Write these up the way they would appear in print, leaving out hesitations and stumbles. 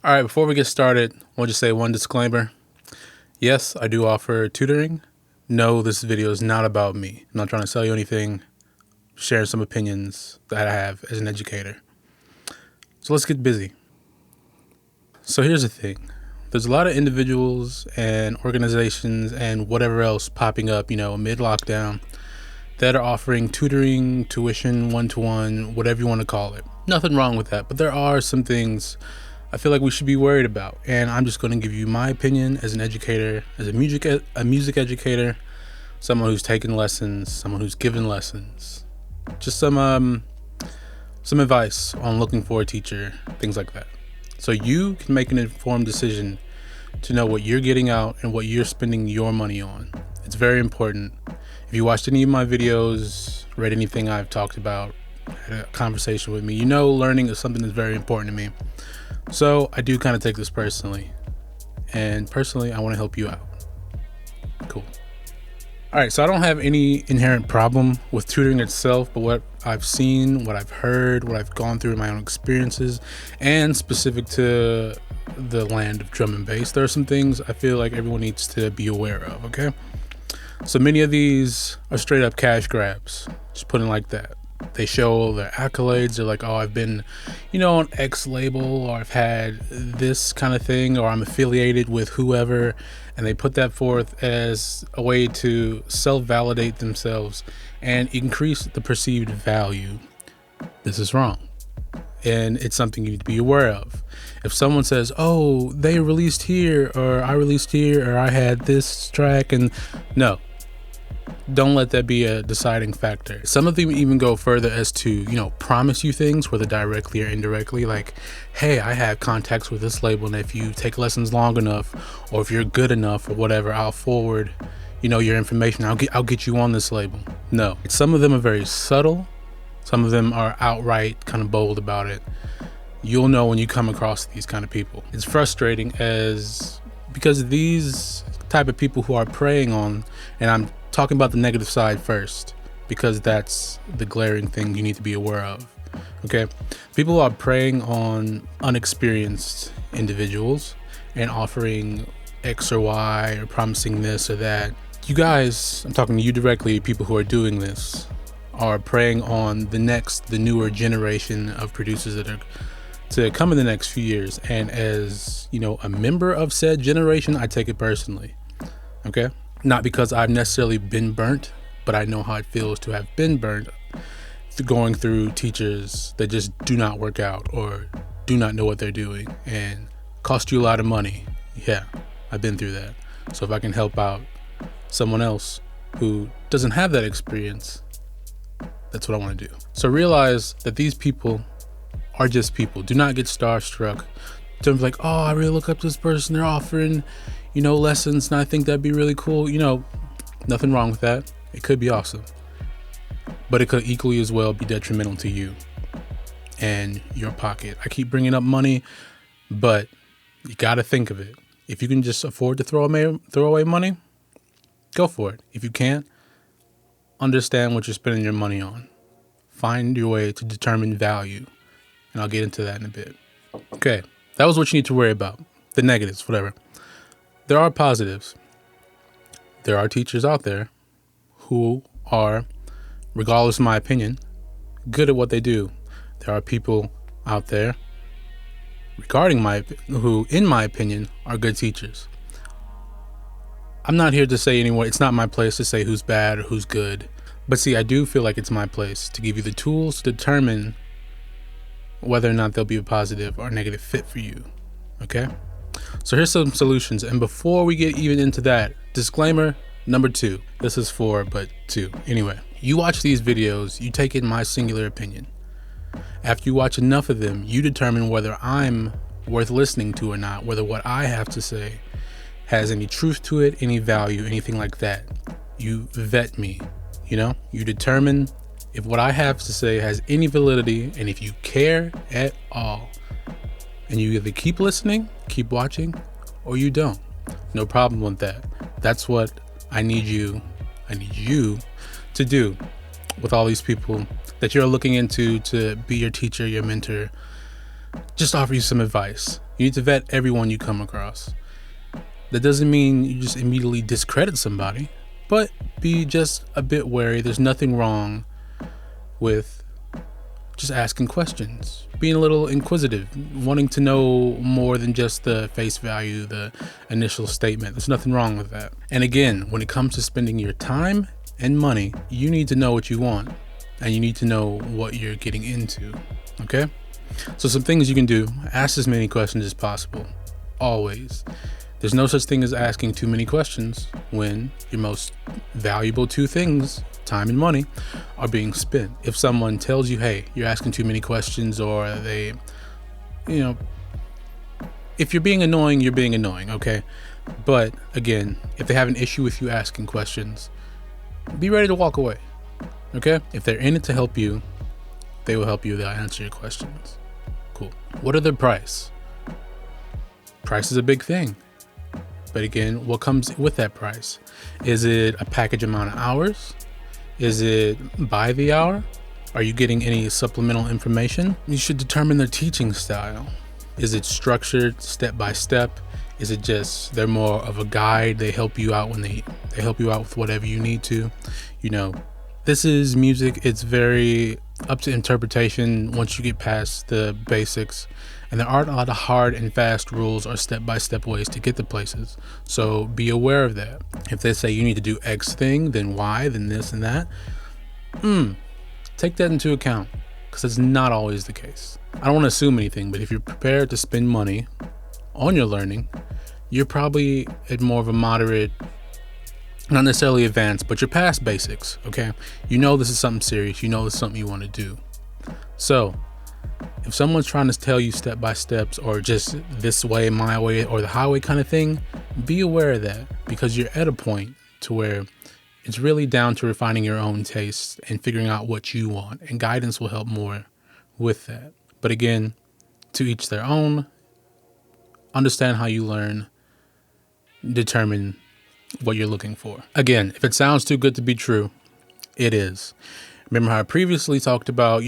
All right, before we get started, I want to say one disclaimer. Yes, I do offer tutoring. No, this video is not about me. I'm not trying to sell you anything, sharing some opinions that I have as an educator. So let's get busy. So here's the thing. There's a lot of individuals and organizations and whatever else popping up, mid-lockdown that are offering tutoring, tuition, one-to-one, whatever you want to call it. Nothing wrong with that, but there are some things I feel like we should be worried about, and I'm just going to give you my opinion as an educator, as a music educator, someone who's taken lessons, someone who's given lessons, just some advice on looking for a teacher, things like that. So you can make an informed decision to know what you're getting out and what you're spending your money on. It's very important. If you watched any of my videos, read anything I've talked about, had a conversation with me, learning is something that's very important to me. So I do kind of take this personally, and personally I want to help you out. Cool. All right, so I don't have any inherent problem with tutoring itself, but what I've seen, what I've heard, what I've gone through in my own experiences, and specific to the land of drum and bass, there are some things I feel like everyone needs to be aware of, okay? So many of these are straight up cash grabs, just putting it like that. They show their accolades. They're like, oh, I've been, on X label, or I've had this kind of thing, or I'm affiliated with whoever. And they put that forth as a way to self-validate themselves and increase the perceived value. This is wrong. And it's something you need to be aware of. If someone says, oh, they released here, or I released here, or I had this track, and no. Don't let that be a deciding factor. Some of them even go further as to, promise you things, whether directly or indirectly, like, hey, I have contacts with this label, and if you take lessons long enough, or if you're good enough or whatever, I'll forward, your information. I'll get you on this label. No, some of them are very subtle. Some of them are outright kind of bold about it. You'll know when you come across these kind of people. It's frustrating because these type of people who are preying on, and I'm talking about the negative side first, because that's the glaring thing you need to be aware of. Okay, people are preying on unexperienced individuals and offering X or Y or promising this or that. You guys, I'm talking to you directly, people who are doing this, are preying on the newer generation of producers that are to come in the next few years. And as a member of said generation, I take it personally. Okay, not because I've necessarily been burnt, but I know how it feels to have been burnt going through teachers that just do not work out or do not know what they're doing and cost you a lot of money. Yeah, I've been through that. So if I can help out someone else who doesn't have that experience, that's what I want to do. So realize that these people are just people. Do not get starstruck. Don't be like, oh, I really look up to this person. They're offering, lessons, and I think that'd be really cool. Nothing wrong with that. It could be awesome. But it could equally as well be detrimental to you and your pocket. I keep bringing up money, but you got to think of it. If you can just afford to throw away money, go for it. If you can't, understand what you're spending your money on. Find your way to determine value. And I'll get into that in a bit. Okay, that was what you need to worry about. The negatives, whatever. There are positives. There are teachers out there who are, regardless of my opinion, good at what they do. There are people out there who, in my opinion, are good teachers. I'm not here to say anymore. It's not my place to say who's bad or who's good. But see, I do feel like it's my place to give you the tools to determine whether or not they'll be a positive or negative fit for you. Okay? So here's some solutions. And before we get even into that, disclaimer number 2. This is 4, but 2. Anyway, you watch these videos, you take in my singular opinion. After you watch enough of them, you determine whether I'm worth listening to or not, whether what I have to say has any truth to it, any value, anything like that. You vet me, you determine if what I have to say has any validity, and if you care at all. And you either keep listening, keep watching, or you don't. No problem with that. That's what I need you to do with all these people that you're looking into to be your teacher, your mentor. Just offer you some advice. You need to vet everyone you come across. That doesn't mean you just immediately discredit somebody, but be just a bit wary. There's nothing wrong with just asking questions, being a little inquisitive, wanting to know more than just the face value, the initial statement. There's nothing wrong with that. And again, when it comes to spending your time and money, you need to know what you want and you need to know what you're getting into. Okay? So some things you can do: ask as many questions as possible. Always. There's no such thing as asking too many questions when your most valuable two things, time and money, are being spent. If someone tells you, hey, you're asking too many questions, or they, if you're being annoying, you're being annoying, okay? But again, if they have an issue with you asking questions, be ready to walk away, okay? If they're in it to help you, they will help you. They'll answer your questions. Cool. What are the price? Price is a big thing. But again, what comes with that price? Is it a package amount of hours? Is it by the hour? Are you getting any supplemental information? You should determine their teaching style. Is it structured step by step? Is it just they're more of a guide? They help you out when they help you out with whatever you need to. This is music. It's very up to interpretation once you get past the basics. And there aren't a lot of hard and fast rules or step-by-step ways to get to places. So be aware of that. If they say you need to do X thing, then Y, then this and that, take that into account, because it's not always the case. I don't want to assume anything, but if you're prepared to spend money on your learning, you're probably at more of a moderate, not necessarily advanced, but you're past basics, okay? You know this is something serious. You know it's something you want to do. So if someone's trying to tell you step by steps, or just this way, my way, or the highway kind of thing, be aware of that, because you're at a point to where it's really down to refining your own taste and figuring out what you want, and guidance will help more with that. But again, to each their own. Understand how you learn, determine what you're looking for. Again, if it sounds too good to be true, it is. Remember how I previously talked about,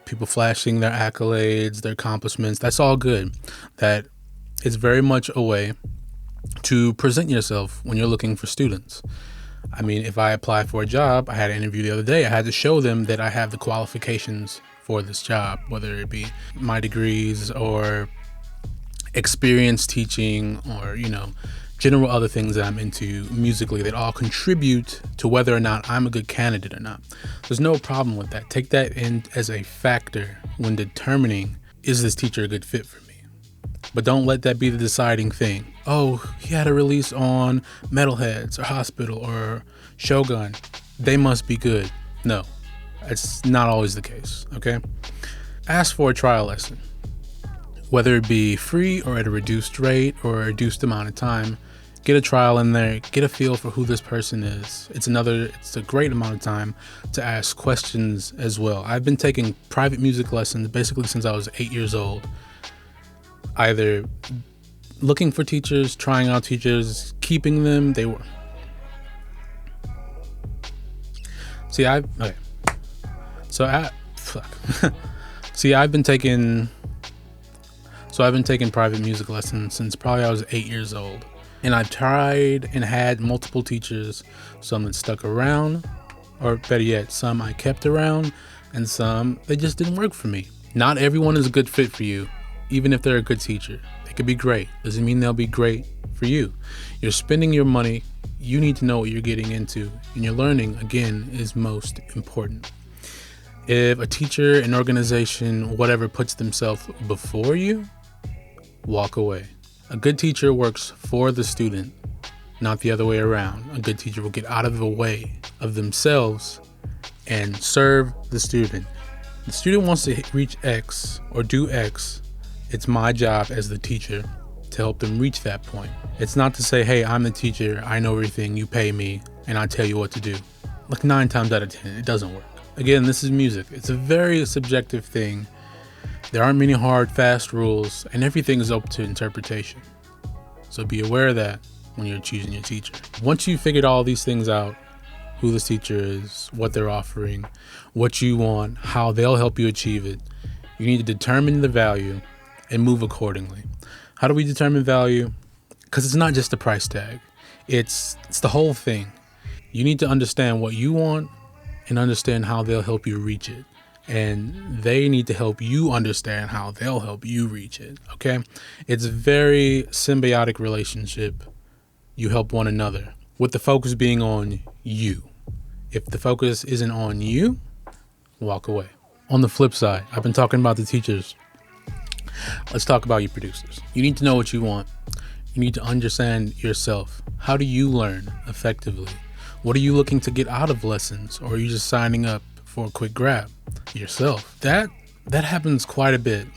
people flashing their accolades, their accomplishments. That's all good. That is very much a way to present yourself when you're looking for students. I mean, if I apply for a job, I had an interview the other day, I had to show them that I have the qualifications for this job, whether it be my degrees or experience teaching or, general other things that I'm into musically that all contribute to whether or not I'm a good candidate or not. There's no problem with that. Take that in as a factor when determining, is this teacher a good fit for me? But don't let that be the deciding thing. Oh, he had a release on Metalheads or Hospital or Shogun. They must be good. No, that's not always the case, okay? Ask for a trial lesson. Whether it be free or at a reduced rate or a reduced amount of time, get a trial in there, get a feel for who this person is. It's a great amount of time to ask questions as well. I've been taking private music lessons basically since I was 8 years old. Either looking for teachers, trying out teachers, keeping them. I've been taking private music lessons since probably I was 8 years old. And I've tried and had multiple teachers, some that stuck around, or better yet, some I kept around, and some they just didn't work for me. Not everyone is a good fit for you, even if they're a good teacher. They could be great. Doesn't mean they'll be great for you. You're spending your money. You need to know what you're getting into, and your learning, again, is most important. If a teacher, an organization, whatever, puts themselves before you, walk away. A good teacher works for the student, not the other way around. A good teacher will get out of the way of themselves and serve the student. The student wants to reach X or do X. It's my job as the teacher to help them reach that point. It's not to say, hey, I'm the teacher, I know everything, you pay me, and I tell you what to do. Like 9 times out of 10, it doesn't work. Again, this is music. It's a very subjective thing. There aren't many hard, fast rules, and everything is open to interpretation. So be aware of that when you're choosing your teacher. Once you've figured all these things out, who this teacher is, what they're offering, what you want, how they'll help you achieve it, you need to determine the value and move accordingly. How do we determine value? Because it's not just the price tag. It's the whole thing. You need to understand what you want and understand how they'll help you reach it. And they need to help you understand how they'll help you reach it. Okay? It's a very symbiotic relationship. You help one another with the focus being on you. If the focus isn't on you, walk away. On the flip side, I've been talking about the teachers. Let's talk about you producers. You need to know what you want. You need to understand yourself. How do you learn effectively? What are you looking to get out of lessons? Or are you just signing up for a quick grab? Yourself. That happens quite a bit.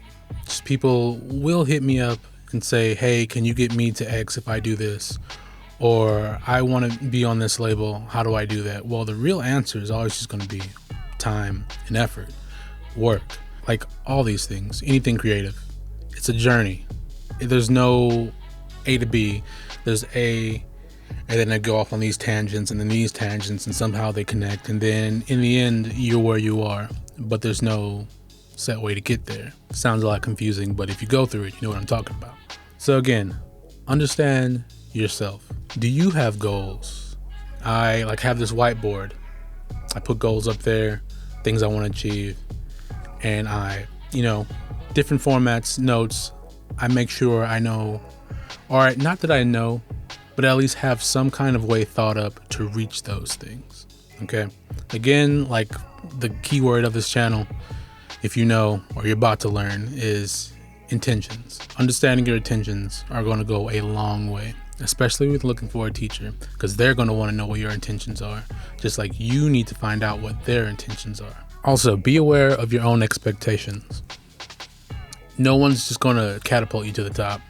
Just people will hit me up and say, hey, can you get me to X if I do this? Or I want to be on this label. How do I do that? Well, the real answer is always just going to be time and effort, work, like all these things, anything creative. It's a journey. There's no A to B. There's A, and then I go off on these tangents and then these tangents, and somehow they connect. And then in the end, you're where you are, but there's no set way to get there. Sounds a lot confusing, but if you go through it, you know what I'm talking about. So again, understand yourself. Do you have goals? I have this whiteboard. I put goals up there, things I want to achieve, and I, different formats, notes. I make sure I know, or not that I know, but at least have some kind of way thought up to reach those things. Okay. Again, like the keyword of this channel, if you know or you're about to learn, is intentions. Understanding your intentions are going to go a long way, especially with looking for a teacher, because they're going to want to know what your intentions are, just like you need to find out what their intentions are. Also, be aware of your own expectations. No one's just going to catapult you to the top.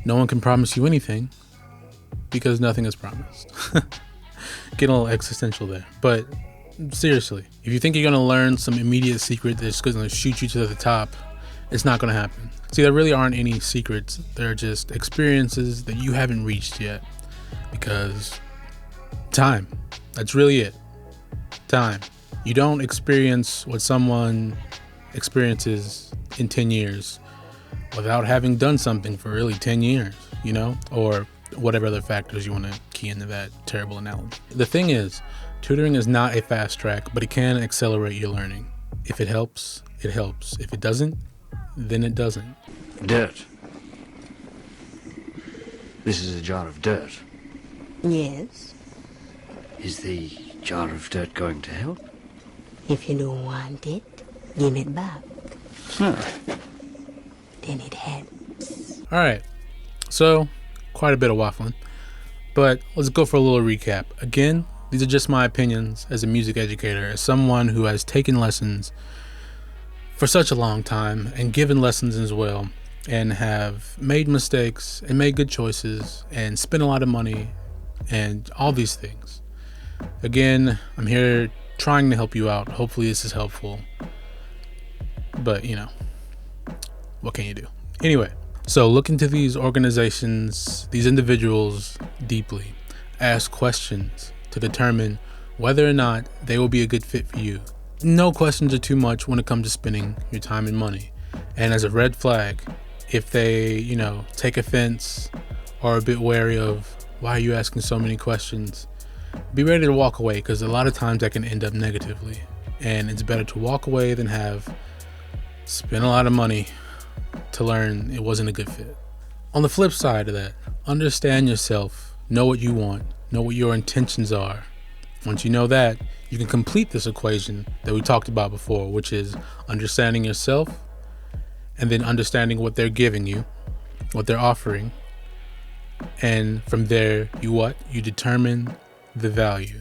No one can promise you anything because nothing is promised. Getting a little existential there. But seriously, if you think you're going to learn some immediate secret that's going to shoot you to the top, it's not going to happen. See, there really aren't any secrets. They're just experiences that you haven't reached yet, because time. That's really it. Time. You don't experience what someone experiences in 10 years without having done something for really 10 years, or whatever other factors you want to key into that terrible analogy. The thing is, tutoring is not a fast track, but it can accelerate your learning. If it helps, it helps. If it doesn't, then it doesn't. Dirt. This is a jar of dirt. Yes. Is the jar of dirt going to help? If you don't want it, give it back. Oh. Then it helps. All right. So, quite a bit of waffling, but let's go for a little recap. Again, these are just my opinions as a music educator, as someone who has taken lessons for such a long time and given lessons as well, and have made mistakes and made good choices and spent a lot of money and all these things. Again, I'm here trying to help you out. Hopefully this is helpful, but what can you do? Anyway, so look into these organizations, these individuals deeply. Ask questions to determine whether or not they will be a good fit for you. No questions are too much when it comes to spending your time and money. And as a red flag, if they, take offense or are a bit wary of, why are you asking so many questions? Be ready to walk away, because a lot of times that can end up negatively. And it's better to walk away than have spent a lot of money to learn it wasn't a good fit. On the flip side of that, understand yourself, know what you want, know what your intentions are. Once you know that, you can complete this equation that we talked about before, which is understanding yourself and then understanding what they're giving you, what they're offering. And from there, you determine the value.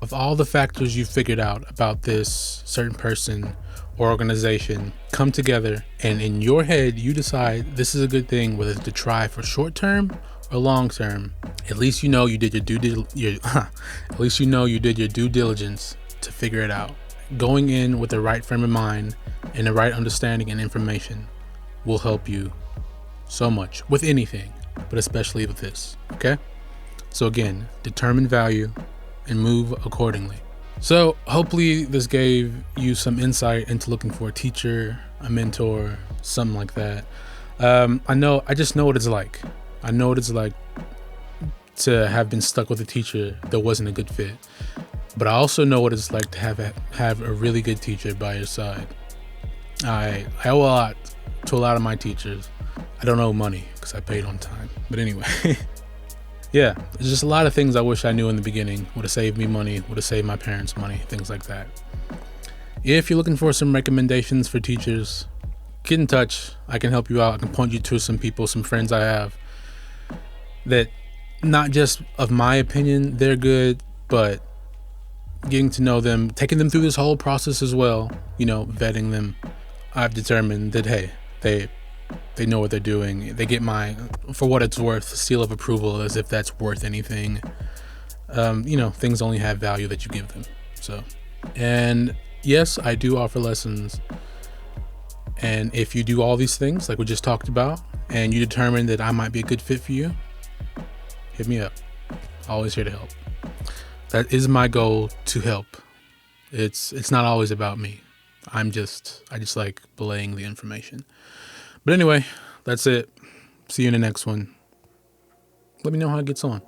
Of all the factors you figured out about this certain person or organization, come together, and in your head, you decide this is a good thing, whether it's to try for short term or long term. At least you know you did your due diligence to figure it out. Going in with the right frame of mind and the right understanding and information will help you so much with anything, but especially with this. Okay? So again, determine value and move accordingly. So hopefully this gave you some insight into looking for a teacher, a mentor, something like that. I just know what it's like. I know what it's like to have been stuck with a teacher that wasn't a good fit. But I also know what it's like to have a really good teacher by your side. I owe a lot to a lot of my teachers. I don't owe money because I paid on time. But anyway, yeah, there's just a lot of things I wish I knew in the beginning. Would have saved me money, would have saved my parents money, things like that. If you're looking for some recommendations for teachers, get in touch. I can help you out. I can point you to some people, some friends I have that, not just of my opinion, they're good, but getting to know them, taking them through this whole process as well, vetting them. I've determined that, hey, they know what they're doing. They get my, for what it's worth, seal of approval, as if that's worth anything. Things only have value that you give them. So, and yes, I do offer lessons. And if you do all these things, like we just talked about, and you determine that I might be a good fit for you, hit me up. Always here to help. That is my goal, to help. It's not always about me. I just like belaying the information. But anyway, that's it. See you in the next one. Let me know how it gets on.